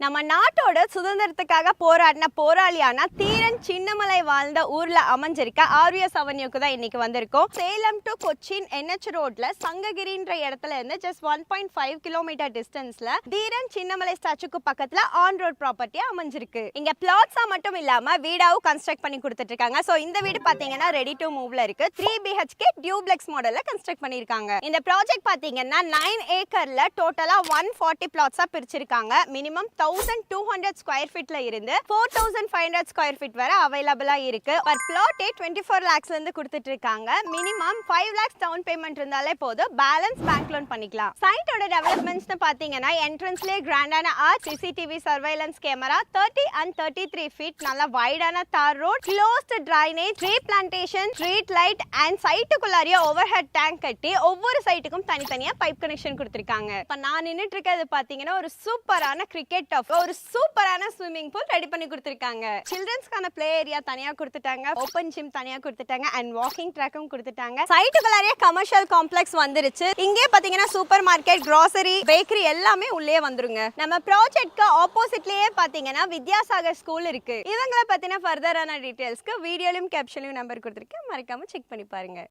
நம்ம நாட்டோட சுதந்திரத்துக்காக போராடின போராளியான தீரன் சின்னமலை வாழ்ந்த ஊர்ல அமைஞ்சிருக்க ஆர்விஎஸ் அவென்யூக்கு தான் இன்னைக்கு வந்திருக்கோம். சேலம் டு கொச்சின் NH ரோட்ல சங்ககிரின்ற இடத்துல இருந்து ஜஸ்ட் 1.5 கிலோமீட்டர் டிஸ்டன்ஸ்ல தீரன் சின்னமலை ஸ்டாச்சுக்கு பக்கத்துல ஆன் ரோட் ப்ராப்பர்ட்டியா அமைஞ்சிருக்கு. இங்க பிளாட்ஸா மட்டும் இல்லாம வீடாவும் கன்ஸ்ட்ரக்ட் பண்ணி கொடுத்துட்டு இருக்காங்க. சோ இந்த வீடு பாத்தீங்கன்னா ரெடி டு மூவ்ல இருக்கு. 3 BHK டியூப்ளெக்ஸ் மாடல்ல கன்ஸ்ட்ரக்ட் பண்ணிருக்காங்க. இந்த ப்ராஜெக்ட் பாத்தீங்கன்னா 9 ஏக்கர்ல டோட்டலா 140 பிளாட்ஸா பிரிச்சிருக்காங்க. மினிமம் 1200 ஸ்கொயர் ஃபீட்ல இருந்து 4500 ஸ்கொயர் ஃபீட் வரை அவைலபிளா இருக்கு. பர் பிளாட் 24 lakhsல இருந்து கொடுத்துட்டு இருக்காங்க. மினிமம் 5 lakhs டவுன் பேமெண்ட் இருந்தாலே போதும், பேலன்ஸ் பேங்க் லோன் பண்ணிக்கலாம். சைட்டோட டெவலப்மெண்ட்ஸ் பாத்தீங்கன்னா என்ட்ரன்ஸ்லயே கிராண்டான arch, CCTV surveillance camera, 30 and 33 feet நல்ல வைடான tar road, closed drainage, tree plantation, street light and சைட்டுக்குள்ளாரியே ஓவர் ஹெட் டேங்க் கட்டி ஒவ்வொரு சைட்டுக்கும் தனித்தனியா பைப் கனெக்ஷன் கொடுத்திருக்காங்க. இப்ப நான் நின்னுட்டு இருக்கிறது பாத்தீங்கன்னா ஒரு சூப்பரான கிரிக்கெட் டஃப், ஒரு சூப்பரான ஸ்விம்மிங் பூல் ரெடி பண்ணி கொடுத்திருக்காங்க. சில்ட்ரன்ஸ்க்கான பிளே ஏரியா தனியா கொடுத்துட்டாங்க, ஓபன் ஜிம் தனியா கொடுத்துட்டாங்க அண்ட் வாக்கிங் ட்ராக்கும் கொடுத்துட்டாங்க. சைட்டுக்குள்ளாரியே கமர்ஷியல் காம்ப்ளெக்ஸ் வந்துருச்சு. இங்கே பாத்தீங்கன்னா சூப்பர் மார்க்கெட், கிராசரி, பேக்கரி எல்லாமே உள்ளே வந்துருங்க. நம்ம ப்ராஜெக்ட்க்கு ஆப்போசிட்லயே பாத்தீங்கன்னா வித்யாசாகர் ஸ்கூல் இருக்கு. இவங்கள பத்தின ஃபர்தரான டீடைல்ஸ்க்கு வீடியோலயும் கேப்ஷன்லயும் நம்பர் கொடுத்திருக்கேன், மறக்காம செக் பண்ணி பாருங்க.